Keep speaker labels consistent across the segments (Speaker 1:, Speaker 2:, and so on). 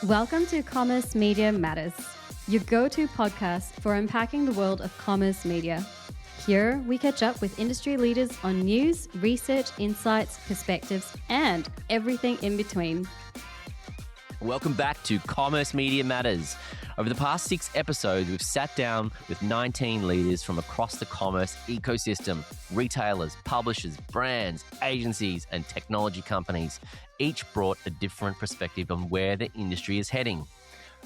Speaker 1: Welcome to Commerce Media Matters, your go-to podcast for unpacking the world of commerce media. Here, we catch up with industry leaders on news, research, insights, perspectives, and everything in between.
Speaker 2: Welcome back to Commerce Media Matters. Over the past 6 episodes, we've sat down with 19 leaders from across the commerce ecosystem, retailers, publishers, brands, agencies, and technology companies. Each brought a different perspective on where the industry is heading.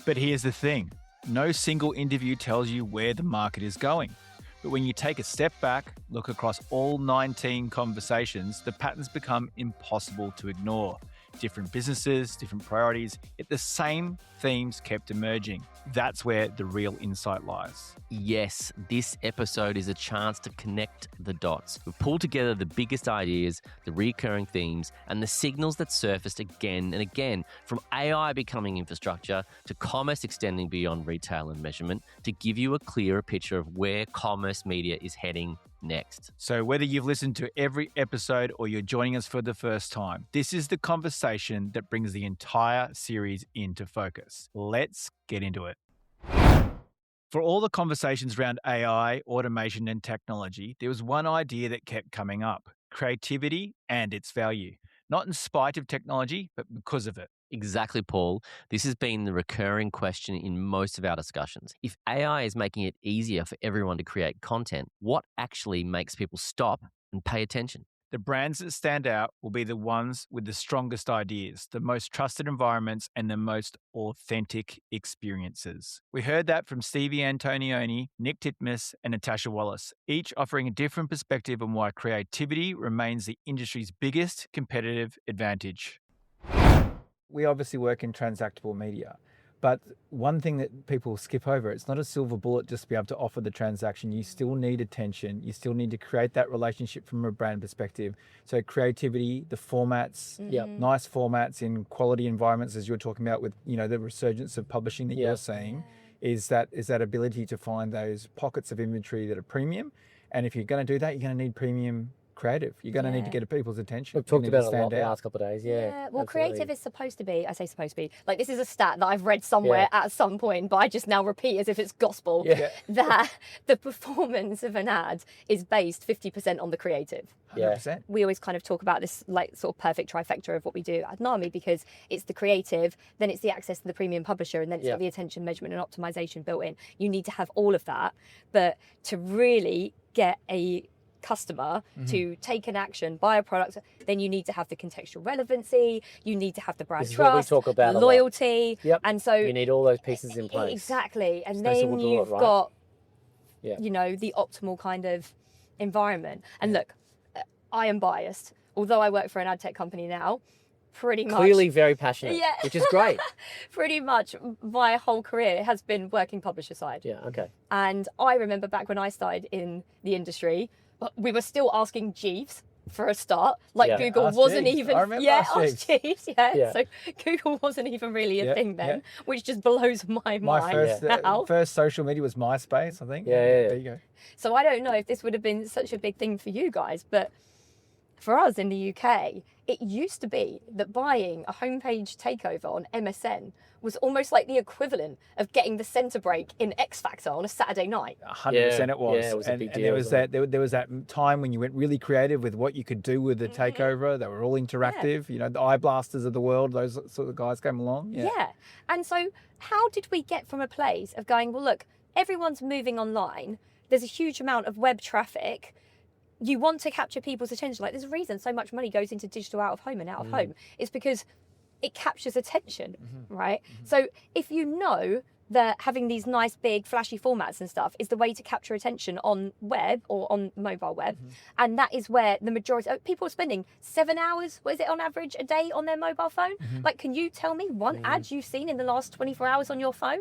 Speaker 3: But here's the thing, no single interview tells you where the market is going. But when you take a step back, look across all 19 conversations, the patterns become impossible to ignore. Different businesses, different priorities, yet the same themes kept emerging. That's where the real insight lies.
Speaker 2: Yes, this episode is a chance to connect the dots. We've pulled together the biggest ideas, the recurring themes, and the signals that surfaced again and again, from AI becoming infrastructure to commerce extending beyond retail and measurement, to give you a clearer picture of where commerce media is heading next.
Speaker 3: So whether you've listened to every episode or you're joining us for the first time, this is the conversation that brings the entire series into focus. Let's get into it. For all the conversations around AI, automation, and technology, there was one idea that kept coming up: creativity and its value. Not in spite of technology, but because of it.
Speaker 2: Exactly, Paul. This has been the recurring question in most of our discussions. If AI is making it easier for everyone to create content, what actually makes people stop and pay attention?
Speaker 3: The brands that stand out will be the ones with the strongest ideas, the most trusted environments, and the most authentic experiences. We heard that from Stevie Antonioni, Nick Titmus, and Natasha Wallace, each offering a different perspective on why creativity remains the industry's biggest competitive advantage. We obviously work in transactable media, but one thing that people skip over, it's not a silver bullet just to be able to offer the transaction. You still need attention. You still need to create that relationship from a brand perspective. So creativity, the formats, nice formats in quality environments, as you're talking about with, the resurgence of publishing that you're saying, is that ability to find those pockets of inventory that are premium. And if you're going to do that, you're going to need premium creative. You're going to need to get people's attention.
Speaker 4: We've talked about it a lot the last couple of days. Yeah.
Speaker 5: Well, creative is supposed to be, like, this is a stat that I've read somewhere at some point, but I just now repeat as if it's gospel, that the performance of an ad is based 50% on the creative.
Speaker 3: 100%.
Speaker 5: We always kind of talk about this like sort of perfect trifecta of what we do at NAMI, because it's the creative, then it's the access to the premium publisher, and then it's got the attention, measurement, and optimization built in. You need to have all of that, but to really get a customer to take an action, buy a product, then you need to have the contextual relevancy, you need to have the brand trust,
Speaker 4: what we talk about
Speaker 5: loyalty, and so
Speaker 4: you need all those pieces in place.
Speaker 5: Exactly, and then you've got the optimal kind of environment. And look, I am biased, although I work for an ad tech company now. Pretty much
Speaker 4: clearly very passionate, which is great.
Speaker 5: Pretty much my whole career has been working publisher side. And I remember back when I started in the industry, we were still asking Jeeves for a start. Like Google wasn't
Speaker 3: Jeeves.
Speaker 5: even.
Speaker 3: I remember
Speaker 5: Ask Jeeves. So Google wasn't even really a thing then, which just blows my mind.
Speaker 3: My first social media was MySpace, I think. There you go.
Speaker 5: So I don't know if this would have been such a big thing for you guys, but for us in the UK, it used to be that buying a homepage takeover on MSN was almost like the equivalent of getting the centre break in X Factor on a Saturday night.
Speaker 3: 100% it was.
Speaker 4: Yeah, it was a big deal.
Speaker 3: And there was that time when you went really creative with what you could do with the takeover. They were all interactive. The eye blasters of the world, those sort of guys came along.
Speaker 5: And so how did we get from a place of going, well, look, everyone's moving online. There's a huge amount of web traffic. You want to capture people's attention. Like, there's a reason so much money goes into digital out of home and out of home. It's because it captures attention, right? So if you know that having these nice, big, flashy formats and stuff is the way to capture attention on web or on mobile web, and that is where the majority of people are spending 7 hours, what is it on average, a day on their mobile phone? Like, can you tell me one ad you've seen in the last 24 hours on your phone?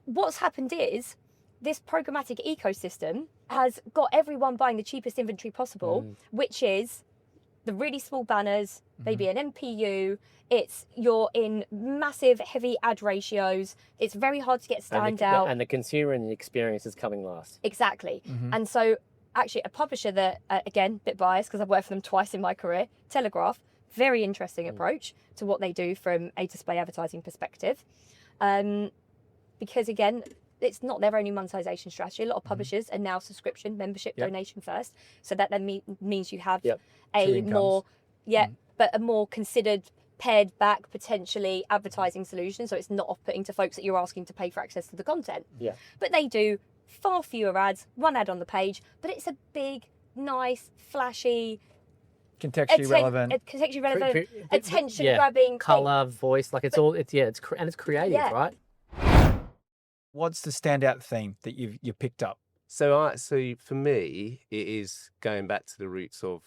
Speaker 5: What's happened is this programmatic ecosystem has got everyone buying the cheapest inventory possible, which is the really small banners, maybe an MPU. You're in massive, heavy ad ratios. It's very hard to get stand out.
Speaker 4: And the consumer and the experience is coming last.
Speaker 5: Exactly. And so actually a publisher that, again, a bit biased because I've worked for them twice in my career, Telegraph, Very interesting approach to what they do from a display advertising perspective. Because again, it's not their only monetization strategy. A lot of publishers are now subscription, membership, donation first. So that then means you have a more, but a more considered, pared back, potentially advertising solution. So it's not off-putting to folks that you're asking to pay for access to the content.
Speaker 4: Yeah.
Speaker 5: But they do far fewer ads, one ad on the page, but it's a big, nice, flashy,
Speaker 3: Contextually relevant,
Speaker 5: attention-grabbing
Speaker 4: colour, voice, like it's creative, right?
Speaker 3: What's the standout theme that you picked up?
Speaker 6: So for me, it is going back to the roots of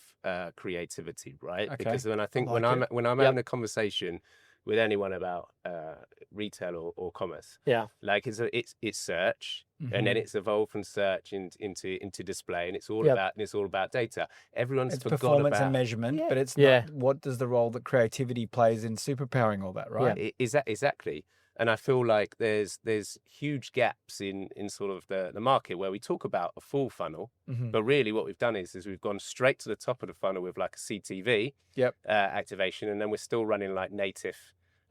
Speaker 6: creativity, right?
Speaker 3: Okay.
Speaker 6: Because when I'm having a conversation with anyone about retail or commerce, like it's search, and then it's evolved from search into display, and it's all about data. Everyone's
Speaker 3: It's
Speaker 6: forgot
Speaker 3: performance
Speaker 6: about
Speaker 3: and measurement, but it's not what does the role that creativity plays in superpowering all that, right?
Speaker 6: Exactly. And I feel like there's huge gaps in sort of the market where we talk about a full funnel, but really what we've done is we've gone straight to the top of the funnel with like a CTV activation, and then we're still running like native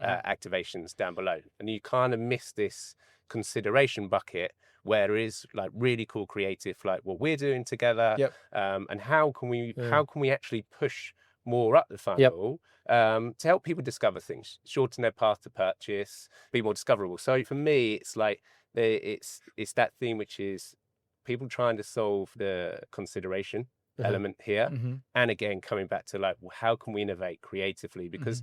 Speaker 6: activations down below. And you kind of miss this consideration bucket where there is like really cool creative, like what we're doing together, and how can we actually push more up the funnel to help people discover things, shorten their path to purchase, be more discoverable. So for me, it's like it's that theme, which is people trying to solve the consideration element here, and again coming back to like how can we innovate creatively, because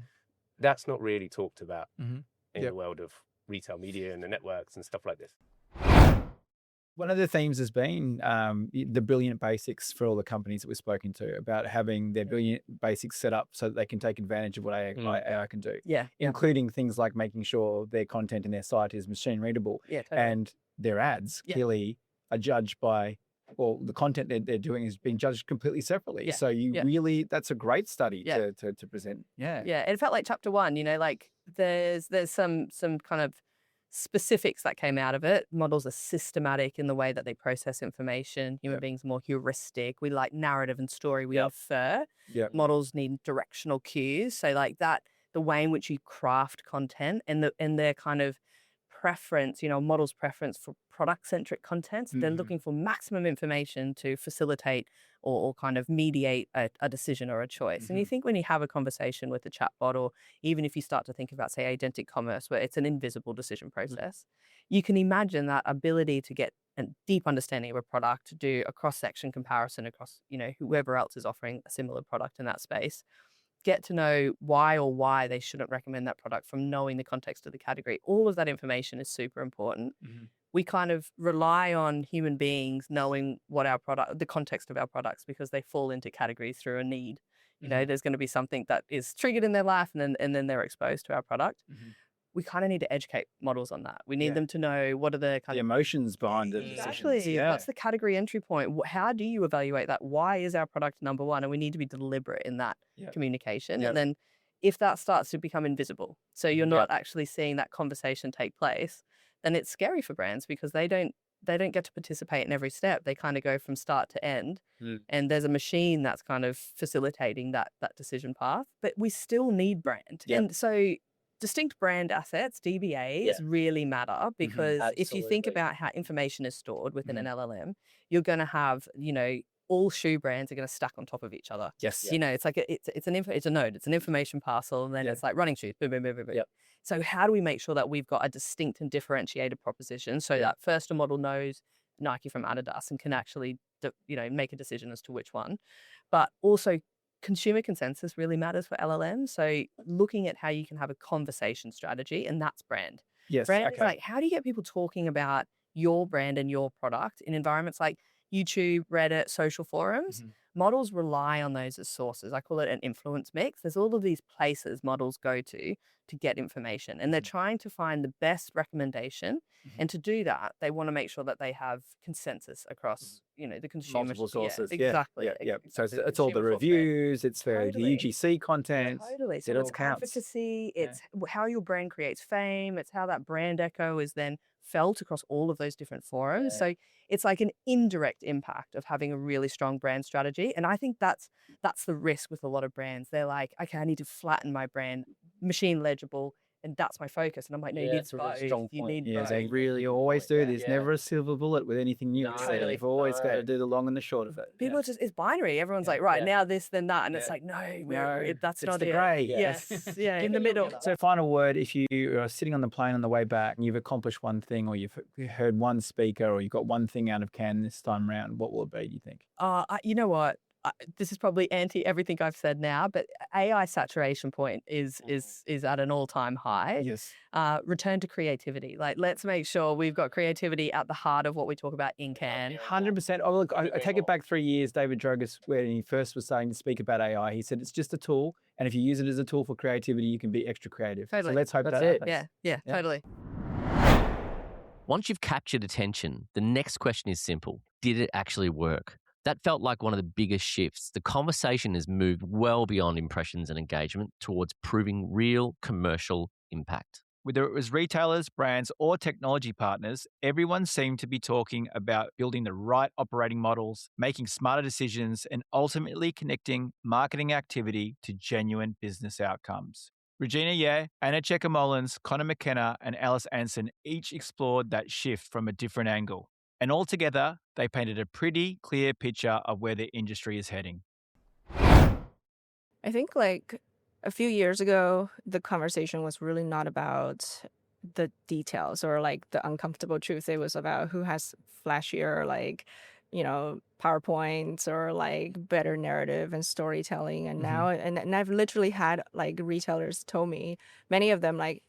Speaker 6: that's not really talked about in the world of retail media and the networks and stuff like this.
Speaker 3: One of the themes has been the brilliant basics for all the companies that we've spoken to, about having their brilliant basics set up so that they can take advantage of what AI can do. Including things like making sure their content in their site is machine readable, and their ads clearly are judged by, well, the content that they're doing is being judged completely separately. So you really, that's a great study to present. Yeah.
Speaker 7: It felt like chapter 1, you know, like there's some kind of specifics that came out of it. Models are systematic in the way that they process information. Human beings are more heuristic. We like narrative and story. We infer. Models need directional cues. So like that, the way in which you craft content and their kind of preference, you know, models' preference for product-centric content. They're looking for maximum information to facilitate or kind of mediate a decision or a choice. And you think when you have a conversation with a chatbot, or even if you start to think about, say, agentic commerce, where it's an invisible decision process, you can imagine that ability to get a deep understanding of a product, to do a cross-section comparison across, you know, whoever else is offering a similar product in that space, get to know why they shouldn't recommend that product from knowing the context of the category. All of that information is super important. We kind of rely on human beings knowing what the context of our products, because they fall into categories through a need. You know, there's going to be something that is triggered in their life, and then they're exposed to our product. We kind of need to educate models on that. We need them to know what are the kind of
Speaker 3: emotions behind the decisions.
Speaker 7: What's the category entry point? How do you evaluate that? Why is our product number one? And we need to be deliberate in that communication. And then if that starts to become invisible, so you're not actually seeing that conversation take place, then it's scary for brands, because they don't get to participate in every step. They kind of go from start to end, and there's a machine that's kind of facilitating that decision path. But we still need brand. And so distinct brand assets, DBAs, really matter, because if you think about how information is stored within an LLM, you're going to have, you know, all shoe brands are going to stack on top of each other. You know, it's like it's a node, it's an information parcel, and then it's like running shoes. Boom, boom, boom, boom, boom. So how do we make sure that we've got a distinct and differentiated proposition, so that first a model knows Nike from Adidas and can actually, you know, make a decision as to which one, but also consumer consensus really matters for LLMs. So looking at how you can have a conversation strategy, and that's brand. Brand is like, how do you get people talking about your brand and your product in environments like YouTube, Reddit, social forums? Models rely on those as sources. I call it an influence mix. There's all of these places models go to get information, and they're trying to find the best recommendation. And to do that, they want to make sure that they have consensus across, you know, the consumer.
Speaker 3: Multiple sources.
Speaker 7: Exactly.
Speaker 3: So it's all the reviews, it's the UGC content.
Speaker 7: Totally. So it's advocacy, it's how your brand creates fame, it's how that brand echo is then felt across all of those different forums. So it's like an indirect impact of having a really strong brand strategy. And I think that's the risk with a lot of brands. They're like, okay, I need to flatten my brand, machine legible, and that's my focus. And I'm like, no, you need both. You need both.
Speaker 3: They really always do. There's never a silver bullet with anything new. You've always got to do the long and the short of it.
Speaker 7: People just, it's binary. Everyone's like, right, now this, then that. And it's like, that's not
Speaker 3: the
Speaker 7: it.
Speaker 3: grey.
Speaker 7: Yes. In the middle.
Speaker 3: So final word, if you are sitting on the plane on the way back and you've accomplished one thing, or you've heard one speaker, or you've got one thing out of Cannes this time around, what will it be, do you think?
Speaker 7: You know what? This is probably anti everything I've said now, but AI saturation point is at an all-time high.
Speaker 3: Yes.
Speaker 7: Return to creativity. Like, let's make sure we've got creativity at the heart of what we talk about in Cannes.
Speaker 3: 100%. Oh, look, I take it back 3 years, David Drogas, when he first was starting to speak about AI, he said it's just a tool, and if you use it as a tool for creativity, you can be extra creative.
Speaker 7: Totally.
Speaker 3: So let's hope
Speaker 4: That's
Speaker 3: that
Speaker 4: it.
Speaker 3: happens.
Speaker 7: Yeah, totally.
Speaker 2: Once you've captured attention, the next question is simple. Did it actually work? That felt like one of the biggest shifts. The conversation has moved well beyond impressions and engagement towards proving real commercial impact.
Speaker 3: Whether it was retailers, brands, or technology partners, everyone seemed to be talking about building the right operating models, making smarter decisions, and ultimately connecting marketing activity to genuine business outcomes. Regina Yeh, Anna Checker-Mullins, Connor McKenna, and Alice Anson each explored that shift from a different angle. And altogether, they painted a pretty clear picture of where the industry is heading.
Speaker 8: I think like a few years ago, the conversation was really not about the details or like the uncomfortable truth. It was about who has flashier, like, PowerPoints or like better narrative and storytelling. And now, and I've literally had like retailers told me, many of them like,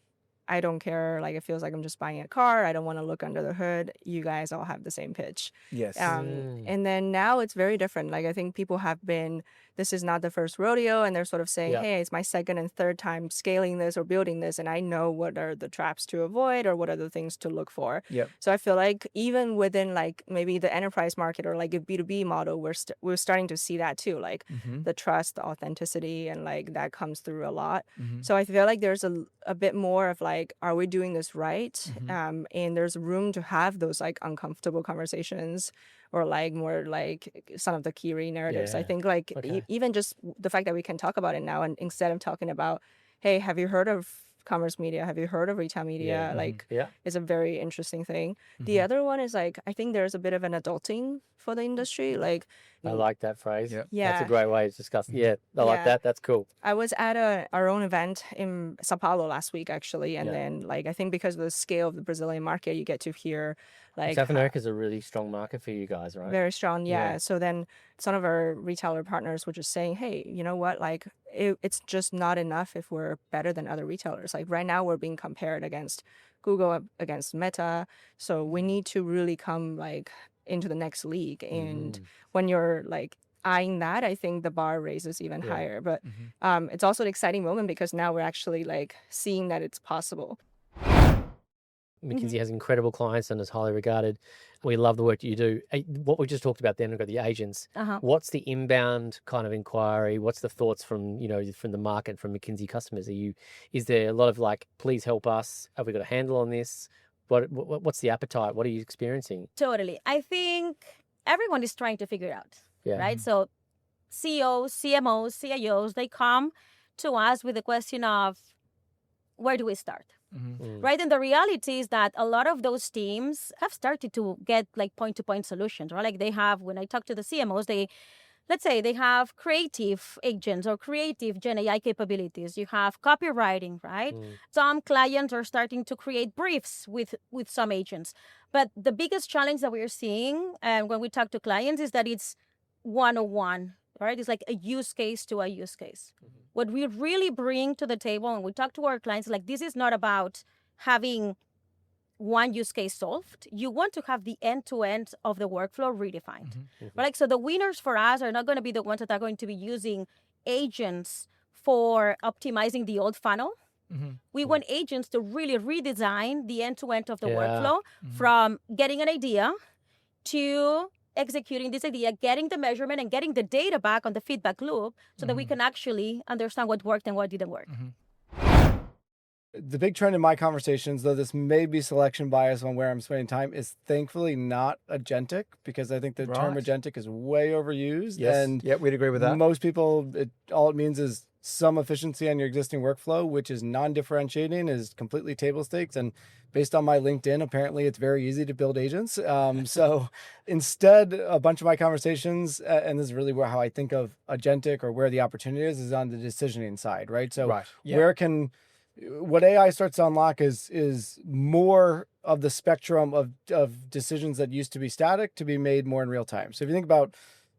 Speaker 8: I don't care. Like, it feels like I'm just buying a car. I don't want to look under the hood. You guys all have the same pitch.
Speaker 3: Yes.
Speaker 8: And then now it's very different. Like, I think people have been, this is not the first rodeo. And they're sort of saying, hey, it's my second and third time scaling this or building this. And I know what are the traps to avoid or what are the things to look for.
Speaker 3: Yep.
Speaker 8: So I feel like even within like maybe the enterprise market or like a B2B model, we're starting to see that too. Like the trust, the authenticity, and like that comes through a lot. So I feel like there's a bit more of like, are we doing this right? And there's room to have those like uncomfortable conversations or like more like some of the key narratives. I think like even just the fact that we can talk about it now, and instead of talking about, hey, have you heard of commerce media? Have you heard of retail media? It's a very interesting thing. The other one is like, I think there's a bit of an adulting for the industry. Like,
Speaker 4: I like that phrase.
Speaker 8: Yeah.
Speaker 4: That's a great way to discuss. I like that. That's cool.
Speaker 8: I was at our own event in Sao Paulo last week, actually. And then like, I think because of the scale of the Brazilian market, you get to hear like
Speaker 4: South America is a really strong market for you guys, right?
Speaker 8: Very strong. Yeah. So then some of our retailer partners were just saying, hey, you know what? Like it's just not enough if we're better than other retailers. Like right now we're being compared against Google, against Meta. So we need to really come like into the next league. And when you're like eyeing that, I think the bar raises even higher. But it's also an exciting moment because now we're actually like seeing that it's possible.
Speaker 4: McKinsey has incredible clients and is highly regarded. We love the work that you do. What we just talked about then, we've got the agents. What's the inbound kind of inquiry? What's the thoughts from the market, from McKinsey customers? Is there a lot of like, please help us? Have we got a handle on this? What's the appetite? What are you experiencing?
Speaker 9: Totally. I think everyone is trying to figure it out, right? So CEOs, CMOs, CIOs, they come to us with the question of, where do we start? Right? And the reality is that a lot of those teams have started to get like point-to-point solutions, right? Like they have, when I talk to the CMOs, let's say they have creative agents or creative Gen AI capabilities. You have copywriting, right? Some clients are starting to create briefs with some agents. But the biggest challenge that we're seeing when we talk to clients is that it's one-on-one, right? It's like a use case to a use case. What we really bring to the table when we talk to our clients, like this is not about having one use case solved. You want to have the end-to-end of the workflow redefined. But like, so the winners for us are not going to be the ones that are going to be using agents for optimizing the old funnel. We want agents to really redesign the end-to-end of the workflow from getting an idea to executing this idea, getting the measurement and getting the data back on the feedback loop so that we can actually understand what worked and what didn't work.
Speaker 10: The big trend in my conversations, though this may be selection bias on where I'm spending time, is thankfully not agentic, because I think the term agentic is way overused.
Speaker 3: Yes.
Speaker 10: And
Speaker 3: we'd agree with that.
Speaker 10: Most people, all it means is some efficiency on your existing workflow, which is non-differentiating, is completely table stakes. And based on my LinkedIn, apparently it's very easy to build agents. So instead, a bunch of my conversations, and this is really how I think of agentic, or where the opportunity is on the decisioning side, right? So what AI starts to unlock is more of the spectrum of decisions that used to be static to be made more in real time. So if you think about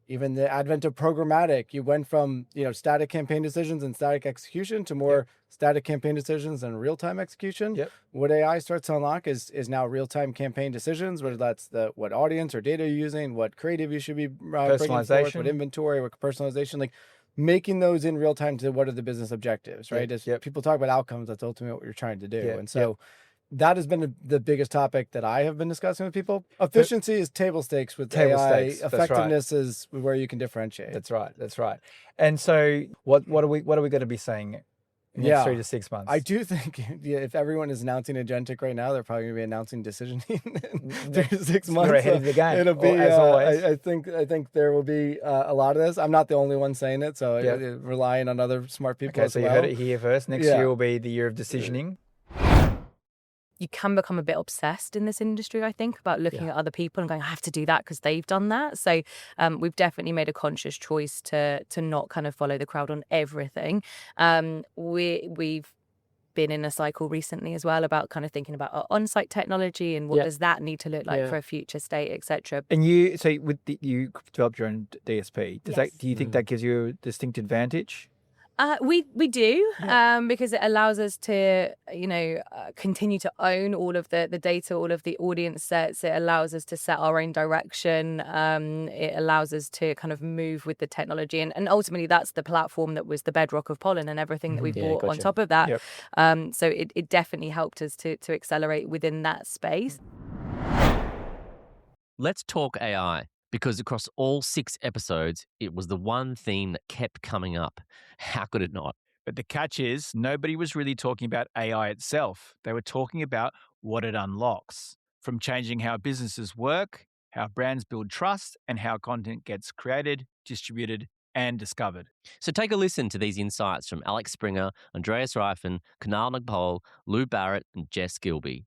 Speaker 10: even the advent of programmatic, you went from static campaign decisions and static execution to more static campaign decisions and real-time execution. What AI starts to unlock is now real-time campaign decisions, whether that's what audience or data you're using, what creative you should be bringing forth, what inventory, what personalization, like making those in real time to what are the business objectives, right? As people talk about outcomes, that's ultimately what you're trying to do. And so that has been the biggest topic that I have been discussing with people. Efficiency is table stakes with AI. Effectiveness is where you can differentiate.
Speaker 3: That's right. And so what are we going to be saying in the next 3 to 6 months?
Speaker 10: I do think if everyone is announcing agentic right now, they're probably going to be announcing decisioning in 3 to 6 months.
Speaker 3: You're ahead of the game.
Speaker 10: It'll be
Speaker 3: as always.
Speaker 10: I think there will be a lot of this. I'm not the only one saying it, so relying on other smart people.
Speaker 3: Okay, so you heard it here first. Next year will be the year of decisioning.
Speaker 11: You can become a bit obsessed in this industry, I think, about looking at other people and going, I have to do that because they've done that. So we've definitely made a conscious choice to not kind of follow the crowd on everything. We've been in a cycle recently as well about kind of thinking about our on-site technology and what does that need to look like for a future state, etc.
Speaker 3: And you developed your own DSP. Do you think that gives you a distinct advantage?
Speaker 11: We do because it allows us to continue to own all of the data, all of the audience sets. It allows us to set our own direction. It allows us to kind of move with the technology, and ultimately that's the platform that was the bedrock of Pollen and everything that we bought on top of that. So it definitely helped us to accelerate within that space.
Speaker 2: Let's talk AI. Because across all 6 episodes, it was the one theme that kept coming up. How could it not?
Speaker 3: But the catch is, nobody was really talking about AI itself. They were talking about what it unlocks, from changing how businesses work, how brands build trust, and how content gets created, distributed, and discovered.
Speaker 2: So take a listen to these insights from Alex Springer, Andreas Reifen, Kunal Nagpal, Lou Barrett, and Jess Gilby.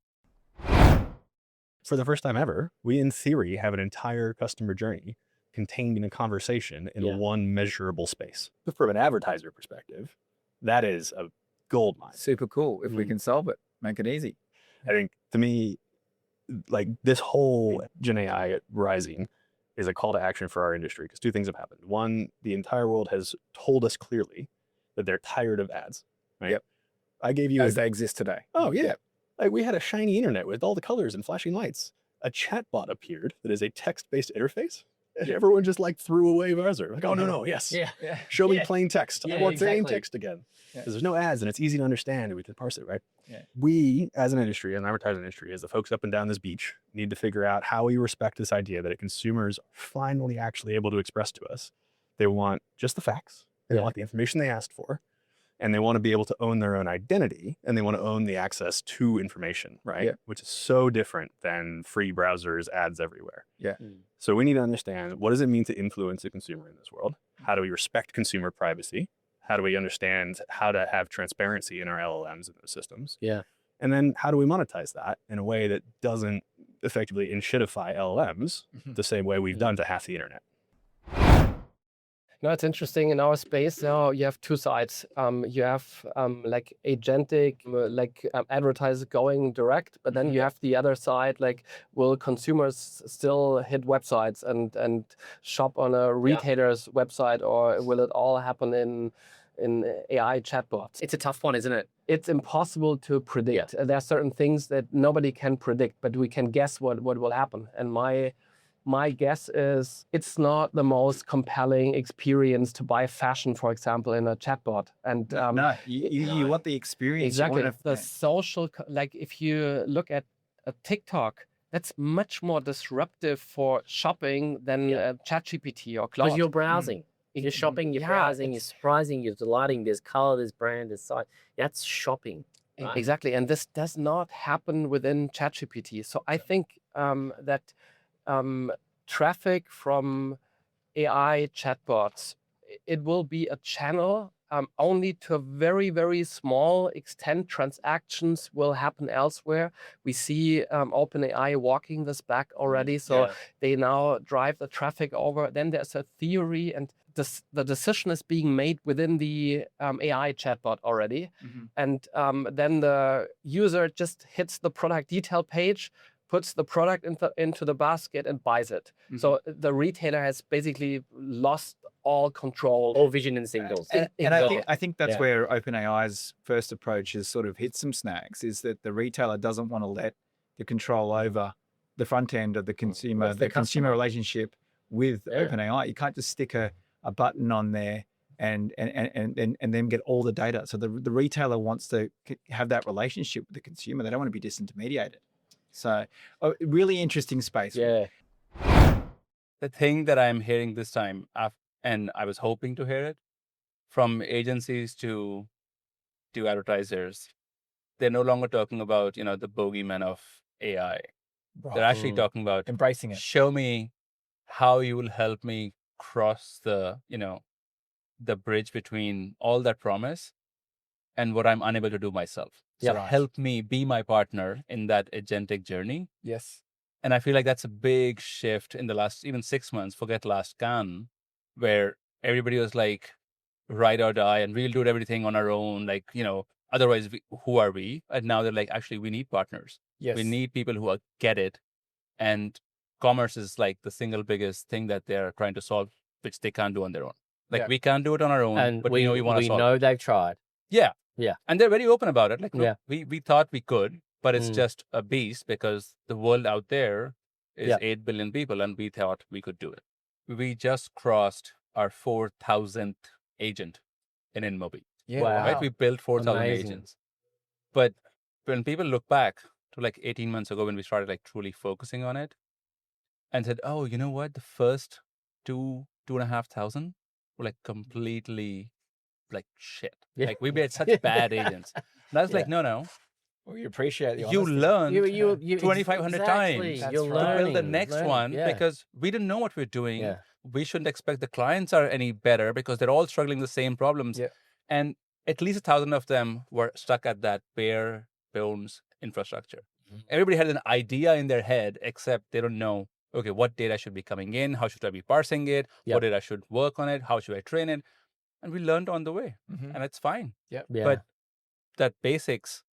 Speaker 12: For the first time ever, we in theory have an entire customer journey contained in a conversation in one measurable space. But from an advertiser perspective, that is a gold mine.
Speaker 13: Super cool. If we can solve it, make it easy.
Speaker 12: I think to me, like this whole Gen AI rising is a call to action for our industry because 2 things have happened. One, the entire world has told us clearly that they're tired of ads, right? I gave you
Speaker 13: as they exist today.
Speaker 12: Oh yeah. Like we had a shiny internet with all the colors and flashing lights. A chatbot appeared that is a text-based interface. And everyone just like threw away browser. Like, oh no, yes. Show me plain text. I want plain text again. Because there's no ads and it's easy to understand and we can parse it, right? We as an industry, an advertising industry, as the folks up and down this beach, need to figure out how we respect this idea that consumers are finally actually able to express to us. They want just the facts. They want the information they asked for. And they want to be able to own their own identity and they want to own the access to information, right? Which is so different than free browsers, ads everywhere. So we need to understand, what does it mean to influence a consumer in this world? How do we respect consumer privacy? How do we understand how to have transparency in our LLMs and those systems? And then how do we monetize that in a way that doesn't effectively inshitify LLMs the same way we've done to half the internet?
Speaker 14: No, it's interesting. In our space now, you have 2 sides. You have like agentic, advertisers going direct, but then you have the other side, like will consumers still hit websites and shop on a retailer's website, or will it all happen in AI chatbots?
Speaker 4: It's a tough one, isn't it?
Speaker 14: It's impossible to predict. There are certain things that nobody can predict, but we can guess what will happen. And my guess is it's not the most compelling experience to buy fashion, for example, in a chatbot. And
Speaker 3: you want the experience.
Speaker 14: Exactly. The social, like if you look at a TikTok, that's much more disruptive for shopping than ChatGPT or Claude.
Speaker 4: Because you're browsing. You're shopping, you're browsing, you're surprising, you're delighting. There's color, there's brand, there's size. That's shopping. Right.
Speaker 14: Exactly. And this does not happen within ChatGPT. So I think that traffic from AI chatbots, it will be a channel only to a very, very small extent. Transactions will happen elsewhere. We see OpenAI walking this back already. So they now drive the traffic over. Then there's a theory, and the decision is being made within the AI chatbot already. And then the user just hits the product detail page, puts the product into the basket and buys it. So the retailer has basically lost all control.
Speaker 4: All vision and signals.
Speaker 3: And I think that's where OpenAI's first approach has sort of hit some snags, is that the retailer doesn't want to let the control over the front end of the consumer, the consumer relationship with OpenAI. You can't just stick a button on there and then get all the data. So the retailer wants to have that relationship with the consumer. They don't want to be disintermediated. So a really interesting space.
Speaker 15: The thing that I'm hearing this time, and I was hoping to hear it, from agencies to advertisers, they're no longer talking about, the bogeyman of AI. Right. They're actually talking about
Speaker 3: embracing it.
Speaker 15: Show me how you will help me cross the bridge between all that promise and what I'm unable to do myself. So help me be my partner in that agentic journey.
Speaker 3: Yes.
Speaker 15: And I feel like that's a big shift in the last, even 6 months, forget last Cannes, where everybody was like, ride or die, and we'll do everything on our own. Like, otherwise, who are we? And now they're like, actually, we need partners.
Speaker 3: Yes.
Speaker 15: We need people who get it. And commerce is like the single biggest thing that they're trying to solve, which they can't do on their own. Like, we can't do it on our own, but we know we want to solve it.
Speaker 4: We know they've tried.
Speaker 15: Yeah. And they're very open about it. Like, look, we thought we could, but it's just a beast because the world out there is 8 billion people, and we thought we could do it. We just crossed our 4,000th agent in InMobi. Right? We built 4,000 agents. But when people look back to like 18 months ago when we started like truly focusing on it and said, oh, you know what? The first 2,500 were like completely like shit. Like we made such bad agents. And I was like, no.
Speaker 3: Well, you appreciate the
Speaker 15: you
Speaker 3: honesty.
Speaker 15: learned
Speaker 3: You
Speaker 15: 2,500 times to build the next one because we didn't know what we're doing. We shouldn't expect the clients are any better because they're all struggling with the same problems. And at least 1,000 of them were stuck at that bare bones infrastructure. Everybody had an idea in their head, except they don't know, okay, what data should be coming in? How should I be parsing it? What data should work on it? How should I train it? And we learned on the way, and it's fine. But that basics,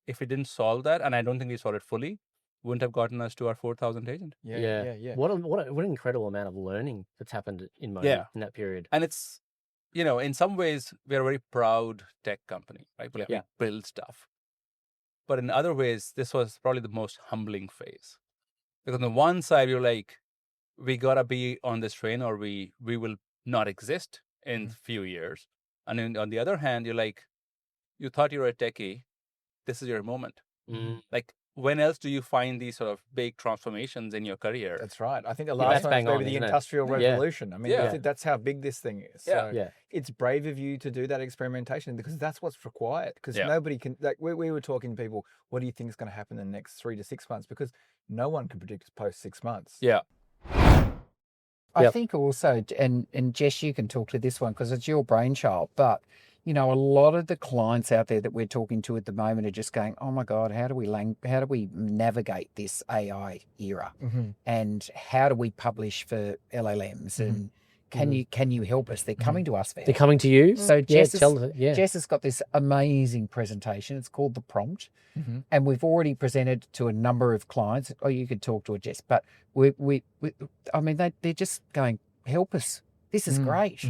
Speaker 15: if we didn't solve that, and I don't think we solved it fully, wouldn't have gotten us to our 4,000 agent.
Speaker 4: What an incredible amount of learning that's happened in Mobi in that period.
Speaker 15: And it's, in some ways, we're a very proud tech company, right? We build stuff. But in other ways, this was probably the most humbling phase. Because on the one side, you're like, we got to be on this train or we will not exist in a few years. And then on the other hand, you're like, you thought you were a techie. This is your moment. Like, when else do you find these sort of big transformations in your career?
Speaker 3: That's right. I think the last one was maybe the Industrial Revolution. I mean, that's how big this thing is. So it's brave of you to do that experimentation because that's what's required. Because nobody can, like we were talking to people, what do you think is going to happen in the next 3 to 6 months? Because no one can predict post 6 months.
Speaker 16: I think also, and Jess, you can talk to this one because it's your brainchild, but a lot of the clients out there that we're talking to at the moment are just going, oh my God, how do we navigate this AI era? And how do we publish for LLMs? And can you help us? They're coming to us.
Speaker 4: They're coming to you?
Speaker 16: So Jess has got this amazing presentation. It's called The Prompt. And we've already presented to a number of clients. Oh, you could talk to it, Jess. But they're just going, help us. This is great.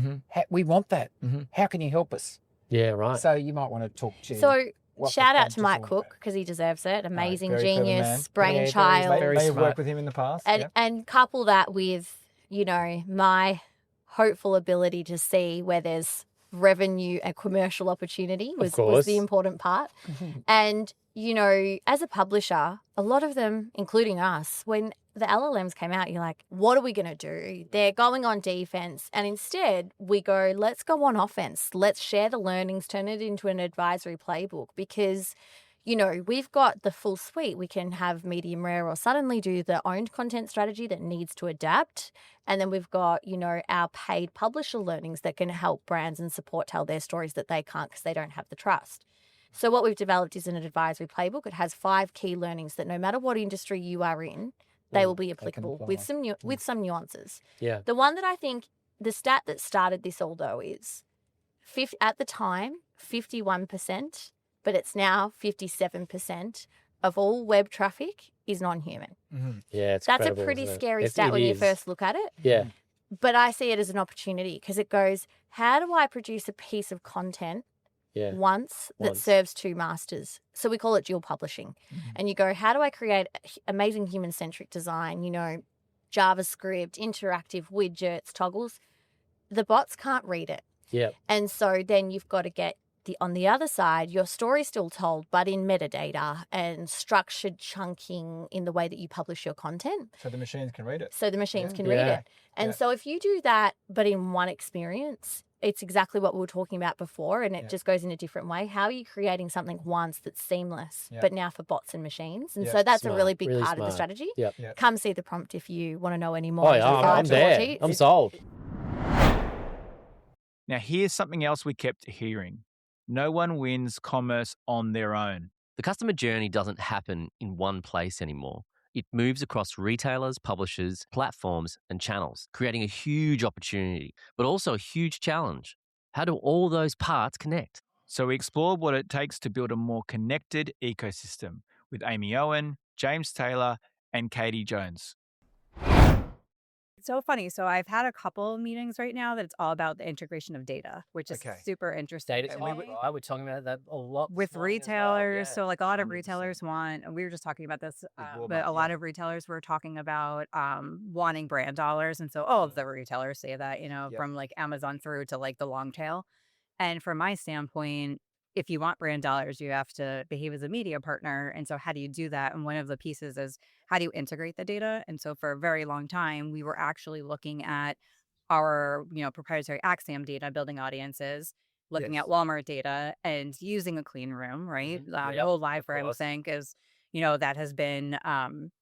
Speaker 16: We want that. How can you help us?
Speaker 4: Yeah, right.
Speaker 16: So you might want to talk to.
Speaker 9: So shout out to Mike Cook because he deserves it. Amazing genius, brainchild.
Speaker 3: May have worked with him in the past.
Speaker 9: And couple that with, my hopeful ability to see where there's revenue and commercial opportunity was the important part. And, as a publisher, a lot of them, including us, when the LLMs came out, you're like, what are we going to do? They're going on defense. And instead, we go, let's go on offense. Let's share the learnings, turn it into an advisory playbook because, you know, we've got the full suite. We can have medium rare or suddenly do the owned content strategy that needs to adapt. And then we've got, you know, our paid publisher learnings that can help brands and support tell their stories that they can't because they don't have the trust. So what we've developed is an advisory playbook. It has 5 key learnings that no matter what industry you are in, they will be applicable with some nuances.
Speaker 4: Yeah.
Speaker 9: The one that I think, the stat that started this all though is, at the time, 51%, but it's now 57% of all web traffic is non-human.
Speaker 4: Yeah,
Speaker 9: That's a pretty scary stat when you first look at it.
Speaker 4: Yeah.
Speaker 9: But I see it as an opportunity because it goes, how do I produce a piece of content once that serves 2 masters? So we call it dual publishing. And you go, how do I create amazing human-centric design, you know, JavaScript, interactive widgets, toggles? The bots can't read it.
Speaker 4: Yeah.
Speaker 9: And so then you've got to get on the other side, your story's still told, but in metadata and structured chunking in the way that you publish your content.
Speaker 3: So the machines can read it.
Speaker 9: So the machines can read it. And so if you do that, but in one experience, it's exactly what we were talking about before, and it just goes in a different way. How are you creating something once that's seamless, but now for bots and machines? And so that's a really big part of the strategy. Come see the prompt if you want to know any more.
Speaker 4: Oh, yeah, I'm there. I'm sold.
Speaker 3: Now, here's something else we kept hearing. No one wins commerce on their own.
Speaker 2: The customer journey doesn't happen in one place anymore. It moves across retailers, publishers, platforms, and channels, creating a huge opportunity, but also a huge challenge. How do all those parts connect?
Speaker 3: So we explored what it takes to build a more connected ecosystem with Amy Owen, James Taylor, and Katie Jones.
Speaker 17: It's so funny. So I've had a couple meetings right now that it's all about the integration of data, which is super interesting.
Speaker 4: Data, we're talking about that a lot
Speaker 17: with retailers. So like a lot of retailers want, and we were just talking about this, but a lot of retailers were talking about wanting brand dollars. And so all of the retailers say that, you know, from like Amazon through to like the long tail. And from my standpoint, if you want brand dollars, you have to behave as a media partner. And so how do you do that? And one of the pieces is, how do you integrate the data? And so for a very long time, we were actually looking at our, you know, proprietary Axiom data, building audiences, looking at Walmart data and using a clean room, right? The whole LiveRamp thing is, you know, that has been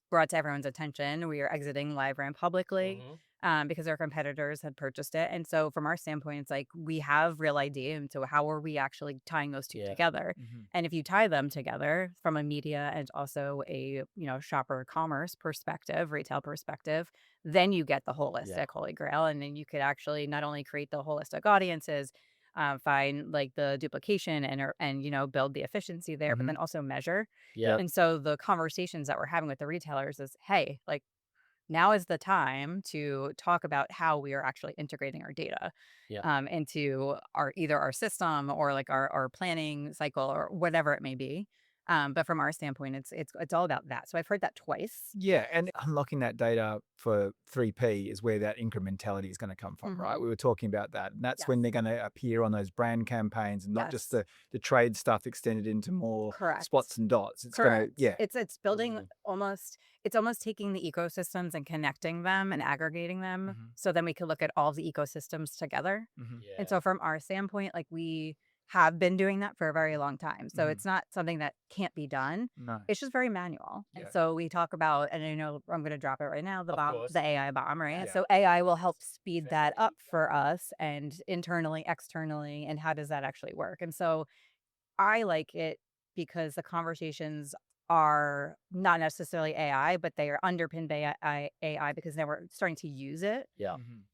Speaker 17: brought to everyone's attention. We are exiting LiveRamp publicly. Because our competitors had purchased it. And so from our standpoint, it's like we have real ID. And so how are we actually tying those two together? And if you tie them together from a media and also a, you know, shopper commerce perspective, retail perspective, then you get the holistic holy grail. And then you could actually not only create the holistic audiences, find like the duplication and you know, build the efficiency there, but then also measure. And so the conversations that we're having with the retailers is, hey, like, now is the time to talk about how we are actually integrating our data into either our system or like our planning cycle or whatever it may be. But from our standpoint, it's all about that. So I've heard that twice.
Speaker 3: Yeah, and unlocking that data for 3P is where that incrementality is going to come from, right? We were talking about that. And that's when they're going to appear on those brand campaigns and not just the trade stuff extended into more spots and dots. It's going to,
Speaker 17: It's building it's almost taking the ecosystems and connecting them and aggregating them. So then we can look at all the ecosystems together. And so from our standpoint, like we have been doing that for a very long time. So it's not something that can't be done.
Speaker 3: No.
Speaker 17: It's just very manual. And so we talk about, and I know I'm going to drop it right now, the AI bomb, right? So AI will help speed that up for us and internally, externally, and how does that actually work? And so I like it because the conversations are not necessarily AI, but they are underpinned by AI because now we're starting to use it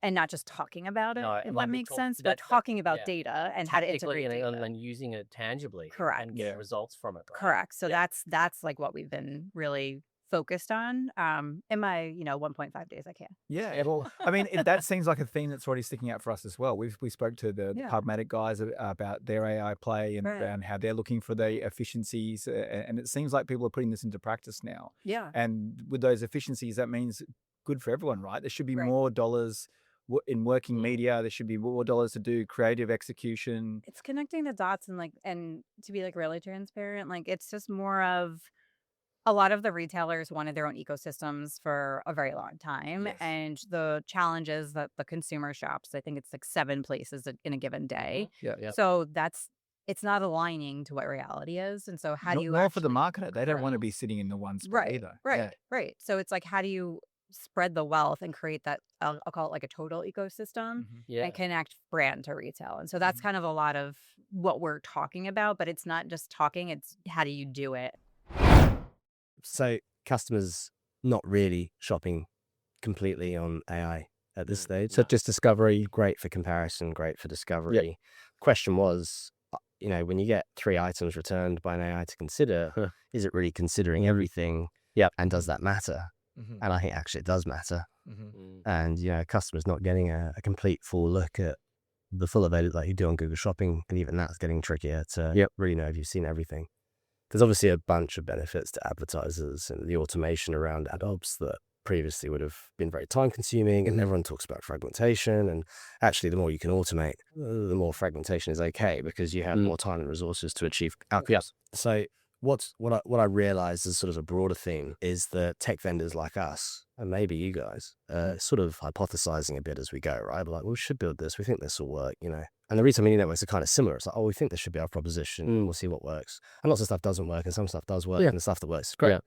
Speaker 17: and not just talking about it, if that makes sense, but talking about data and how to integrate data.
Speaker 4: And using it tangibly.
Speaker 17: And
Speaker 4: get results from it.
Speaker 17: Right? So that's like what we've been really focused on in my 1.5 days I can.
Speaker 3: Well, I mean, that seems like a theme that's already sticking out for us as well. We spoke to the Pubmatic guys about their AI play and how they're looking for the efficiencies, and it seems like people are putting this into practice now. And with those efficiencies, that means good for everyone, right? There should be more dollars in working media. There should be more dollars to do creative execution.
Speaker 17: It's connecting the dots and to be like really transparent. Like it's just more of a lot of the retailers wanted their own ecosystems for a very long time.
Speaker 2: Yes.
Speaker 17: And the challenge is that the consumer shops, I think it's like 7 places in a given day.
Speaker 4: Yeah.
Speaker 17: So it's not aligning to what reality is. And so how do you
Speaker 3: Nor for the
Speaker 17: actually,
Speaker 3: marketer. They don't want to be sitting in the one spot either.
Speaker 17: right. So it's like, how do you spread the wealth and create that, I'll call it like a total ecosystem and connect brand to retail. And so that's kind of a lot of what we're talking about, but it's not just talking, it's how do you do it?
Speaker 18: So customers not really shopping completely on AI at this stage. So just discovery, great for comparison, great for discovery. Question was, when you get 3 items returned by an AI to consider, is it really considering everything? And does that matter? And I think actually it does matter. And, customers not getting a complete full look at the full availability like you do on Google Shopping. And even that's getting trickier to really know if you've seen everything. There's obviously a bunch of benefits to advertisers and the automation around ad ops that previously would have been very time consuming, and everyone talks about fragmentation. And actually, the more you can automate, the more fragmentation is okay because you have more time and resources to achieve outcomes. So what I realized as sort of a broader theme is that tech vendors like us, and maybe you guys, sort of hypothesizing a bit as we go, right? But like, well, we should build this. We think this will work, And the retail media networks are kind of similar. It's like, we think this should be our proposition. We'll see what works. And lots of stuff doesn't work, and some stuff does work, and the stuff that works is great.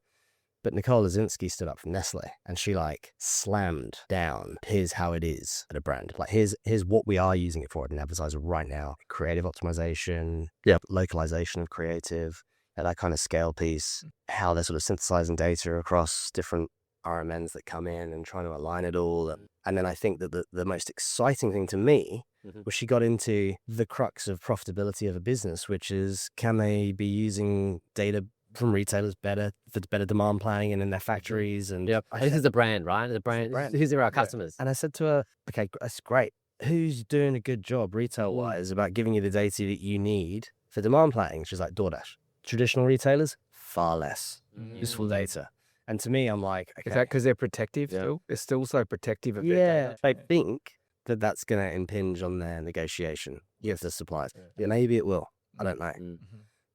Speaker 18: But Nicole Lazinski stood up from Nestle, and she slammed down, here's how it is at a brand. Like, here's what we are using it for at an advertiser right now. Creative optimization, localization of creative, that kind of scale piece, how they're sort of synthesizing data across different RMNs that come in and trying to align it all. And then I think that the most exciting thing to me was she got into the crux of profitability of a business, which is, can they be using data from retailers better for better demand planning and in their factories? And
Speaker 4: this is the brand, right? The brand. These are our customers.
Speaker 18: And I said to her, okay, that's great. Who's doing a good job retail-wise about giving you the data that you need for demand planning? She's like, DoorDash. Traditional retailers, far less useful data. And to me, I'm like, okay.
Speaker 3: Is that because they're protective still? They're still so protective of their data.
Speaker 18: They think that that's going to impinge on their negotiation with the suppliers. Maybe it will. I don't know.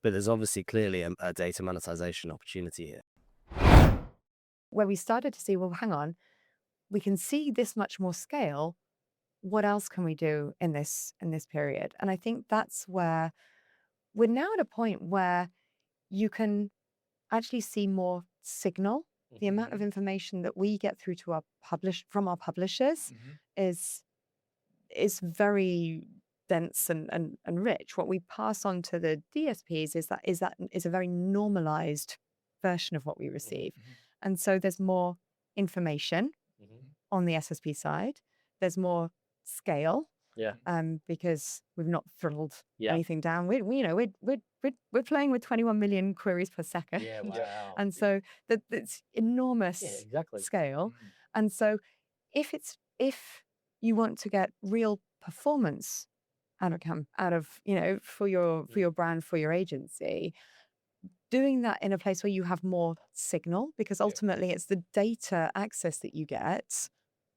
Speaker 18: But there's obviously clearly a data monetization opportunity here.
Speaker 19: Where we started to see, well, hang on, we can see this much more scale. What else can we do in this period? And I think that's where we're now at a point where you can actually see more signal. The amount of information that we get through to from our publishers is very dense and rich. What we pass on to the DSPs is a very normalized version of what we receive. And so there's more information on the SSP side. There's more scale. Because we've not throttled anything down. We're playing with 21 million queries per second. And so that's enormous scale. And so if you want to get real performance out of for your brand, for your agency, doing that in a place where you have more signal, because ultimately it's the data access that you get.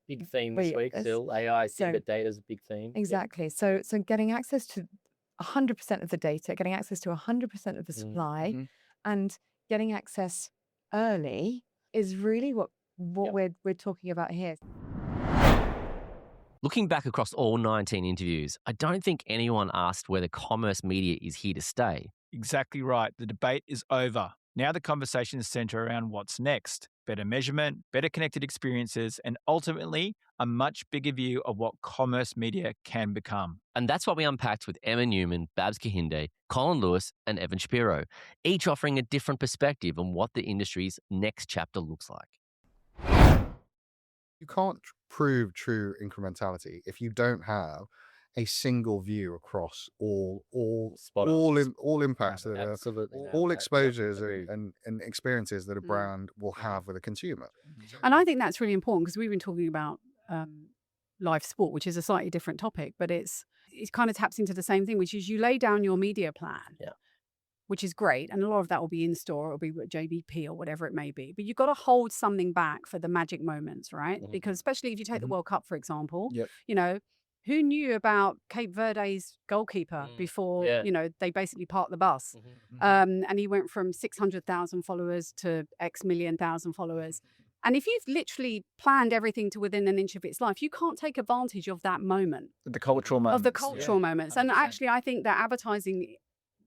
Speaker 4: Big theme this week still. AI, big data is a big theme.
Speaker 19: Exactly. So getting access to 100% of the data, getting access to 100% of the supply, and getting access early is really what we're talking about here.
Speaker 2: Looking back across all 19 interviews, I don't think anyone asked whether commerce media is here to stay.
Speaker 3: Exactly right. The debate is over. Now the conversations center around what's next. Better measurement, better connected experiences, and ultimately a much bigger view of what commerce media can become.
Speaker 2: And that's what we unpacked with Emma Newman, Babs Kahinde, Colin Lewis, and Evan Shapiro, each offering a different perspective on what the industry's next chapter looks like.
Speaker 20: You can't prove true incrementality if you don't have a single view across all impacts that are all exposures and experiences that a brand will have with a consumer.
Speaker 21: And I think that's really important, because we've been talking about live sport, which is a slightly different topic, but it kind of taps into the same thing, which is you lay down your media plan, which is great, and a lot of that will be in store, it'll be JBP or whatever it may be, but you've got to hold something back for the magic moments, right? Because especially if you take the World Cup, for example, who knew about Cape Verde's goalkeeper before, they basically parked the bus? And he went from 600,000 followers to X million thousand followers. And if you've literally planned everything to within an inch of its life, you can't take advantage of that moment.
Speaker 3: The cultural moments.
Speaker 21: Of the cultural moments. And actually, I think that advertising,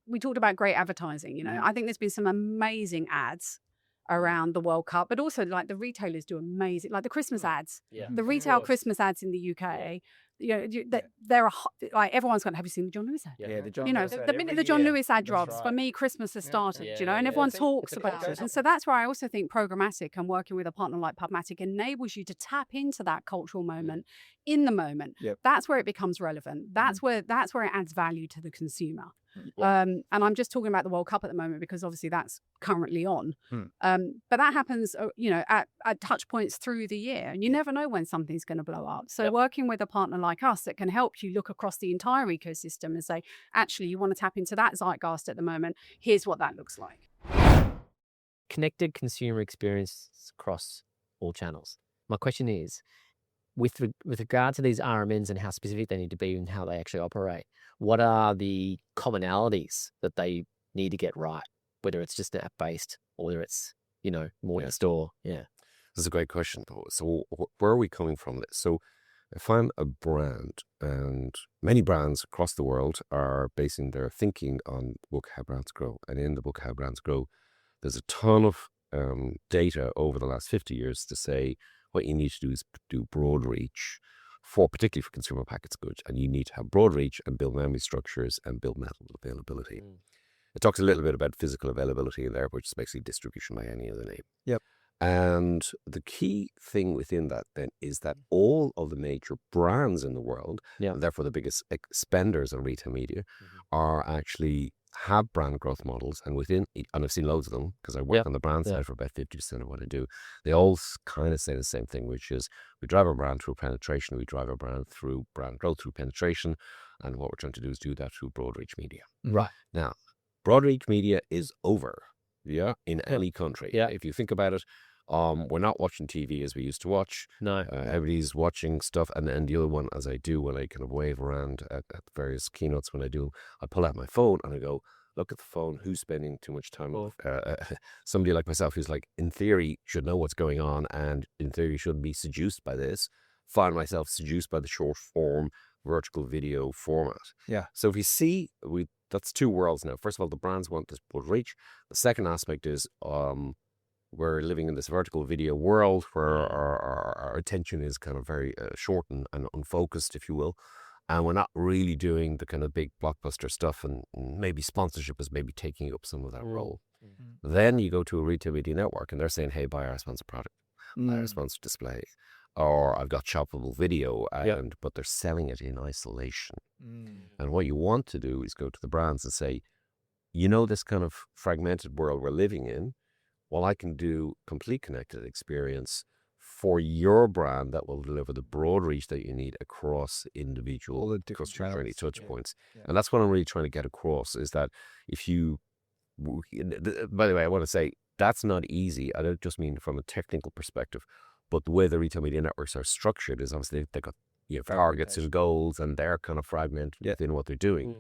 Speaker 21: we talked about great advertising, I think there's been some amazing ads around the World Cup, but also like the retailers do amazing, like the Christmas ads, the retail Christmas ads in the UK. They're like everyone's going to have you seen the John Lewis ad?
Speaker 3: Yeah, the John
Speaker 21: Lewis
Speaker 3: ad
Speaker 21: the minute the John Lewis ad drops,
Speaker 3: right.
Speaker 21: for me, Christmas has started. And everyone talks about it. And so that's where I also think programmatic and working with a partner like Pubmatic enables you to tap into that cultural moment in the moment. That's where it becomes relevant. That's where it adds value to the consumer. And I'm just talking about the World Cup at the moment because obviously that's currently on. But that happens, at touch points through the year, and you never know when something's going to blow up. So working with a partner like us that can help you look across the entire ecosystem and say, actually, you want to tap into that zeitgeist at the moment. Here's what that looks like.
Speaker 4: Connected consumer experience across all channels. My question is, with regard to these RMNs and how specific they need to be and how they actually operate, what are the commonalities that they need to get right? Whether it's just app-based or whether it's, more in store. Yeah.
Speaker 1: This is a great question, though. So where are we coming from? So if I'm a brand, and many brands across the world are basing their thinking on the book How Brands Grow. And in the book How Brands Grow, there's a ton of data over the last 50 years to say what you need to do is do broad reach, particularly for consumer packaged goods. And you need to have broad reach and build memory structures and build metal availability. It talks a little bit about physical availability in there, which is basically distribution by any other name.
Speaker 3: Yep.
Speaker 1: And the key thing within that then is that all of the major brands in the world, and therefore the biggest spenders on retail media, are actually have brand growth models, and I've seen loads of them because I work on the brand side for about 50% of what I do. They all kind of say the same thing, which is we drive our brand through penetration, we drive our brand through brand growth through penetration, and what we're trying to do is do that through broad reach media.
Speaker 4: Right.
Speaker 1: Now, broad reach media is over, in any country.
Speaker 4: Yeah.
Speaker 1: If you think about it, we're not watching TV as we used to watch.
Speaker 4: No.
Speaker 1: Everybody's watching stuff. And the other one, as I do when I kind of wave around at various keynotes, when I do, I pull out my phone and I go, look at the phone, who's spending too much time? Somebody like myself who's like, in theory, should know what's going on and in theory shouldn't be seduced by this, find myself seduced by the short form vertical video format.
Speaker 3: Yeah.
Speaker 1: So if you see, that's two worlds now. First of all, the brands want this broad reach. The second aspect is we're living in this vertical video world where our attention is kind of very short and unfocused, if you will. And we're not really doing the kind of big blockbuster stuff, and maybe sponsorship is maybe taking up some of that role. Then you go to a retail media network and they're saying, hey, buy our sponsored product, buy our sponsored display. Or I've got shoppable video, but they're selling it in isolation. And what you want to do is go to the brands and say, this kind of fragmented world we're living in, well, I can do complete connected experience for your brand that will deliver the broad reach that you need across individual customer journey touch points. And that's what I'm really trying to get across is that by the way, I want to say that's not easy. I don't just mean from a technical perspective, but the way the retail media networks are structured is obviously they've got targets and goals, and they're kind of fragmented within what they're doing.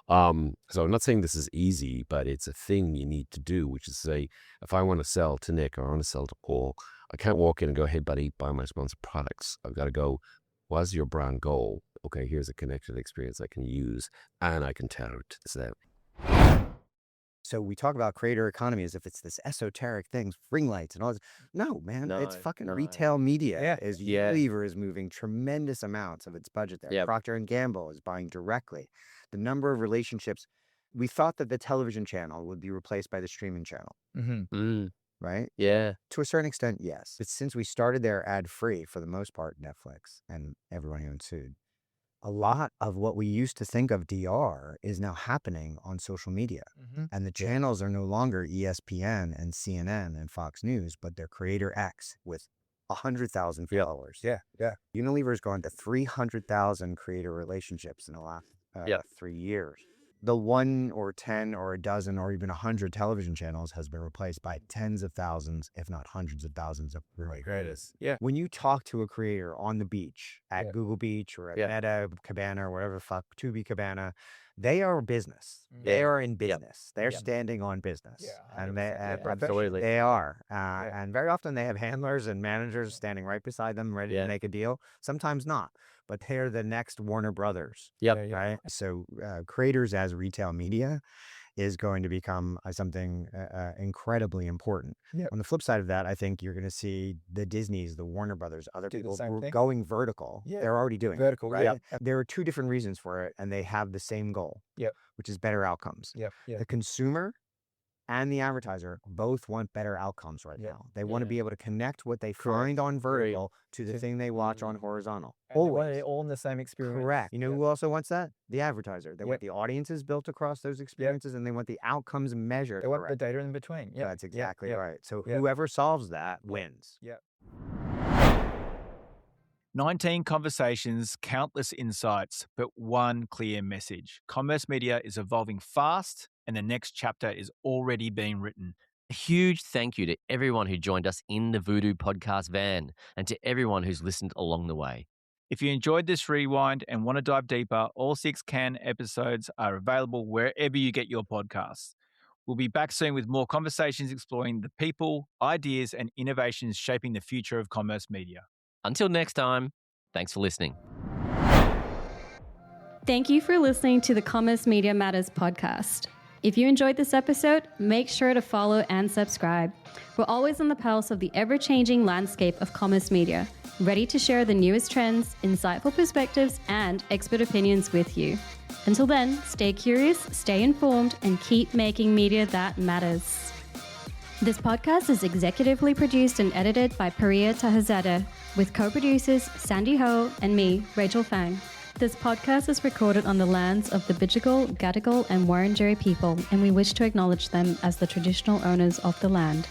Speaker 1: So I'm not saying this is easy, but it's a thing you need to do, which is to say, if I want to sell to Nick or I want to sell to Paul, I can't walk in and go, hey, buddy, buy my sponsored products. I've got to go, what's your brand goal? Okay, here's a connected experience I can use, and I can tell it to them.
Speaker 22: So we talk about creator economy as if it's this esoteric thing, ring lights and all this. No, man, it's fucking retail media. Unilever is moving tremendous amounts of its budget there. Procter & Gamble is buying directly. The number of relationships, we thought that the television channel would be replaced by the streaming channel. Right?
Speaker 4: Yeah.
Speaker 22: To a certain extent, yes. But since we started there ad-free, for the most part, Netflix and everyone who ensued, a lot of what we used to think of DR is now happening on social media. And the channels are no longer ESPN and CNN and Fox News, but they're Creator X with 100,000 followers. Unilever's gone to 300,000 creator relationships in the last 3 years. the 1 or 10 or a dozen or even 100 television channels has been replaced by tens of thousands, if not hundreds of thousands of creators.
Speaker 13: Yeah.
Speaker 22: When you talk to a creator on the beach at Google Beach or at Meta Cabana or whatever the fuck, Tubi Cabana, they are a business. They are in business. They're standing on business. And they are. And very often they have handlers and managers standing right beside them, ready to make a deal. Sometimes not. But they're the next Warner Brothers. Right? So creators as retail media is going to become something incredibly important. On the flip side of that, I think you're going to see the Disneys, the Warner Brothers, other people going vertical. They're already doing
Speaker 13: vertical,
Speaker 22: right? There are two different reasons for it, and they have the same goal, which is better outcomes. The consumer and the advertiser both want better outcomes right now. They want to be able to connect what they find on vertical to the thing they watch on horizontal.
Speaker 13: Always. All in the same experience.
Speaker 22: Correct. You know who also wants that? The advertiser. They want the audiences built across those experiences, and they want the outcomes measured.
Speaker 13: They want the data in between.
Speaker 22: That's exactly right. So whoever solves that wins.
Speaker 3: 19 conversations, countless insights, but one clear message. Commerce media is evolving fast, and the next chapter is already being written.
Speaker 2: A huge thank you to everyone who joined us in the Voodoo podcast van and to everyone who's listened along the way.
Speaker 3: If you enjoyed this rewind and want to dive deeper, all 6 Can episodes are available wherever you get your podcasts. We'll be back soon with more conversations exploring the people, ideas, and innovations shaping the future of commerce media.
Speaker 2: Until next time, thanks for listening.
Speaker 5: Thank you for listening to the Commerce Media Matters podcast. If you enjoyed this episode, make sure to follow and subscribe. We're always on the pulse of the ever-changing landscape of commerce media, ready to share the newest trends, insightful perspectives, and expert opinions with you. Until then, stay curious, stay informed, and keep making media that matters. This podcast is executively produced and edited by Paria Tahazadeh, with co-producers Sandy Ho and me, Rachel Fang. This podcast is recorded on the lands of the Bidjigal, Gadigal, and Wurundjeri people, and we wish to acknowledge them as the traditional owners of the land.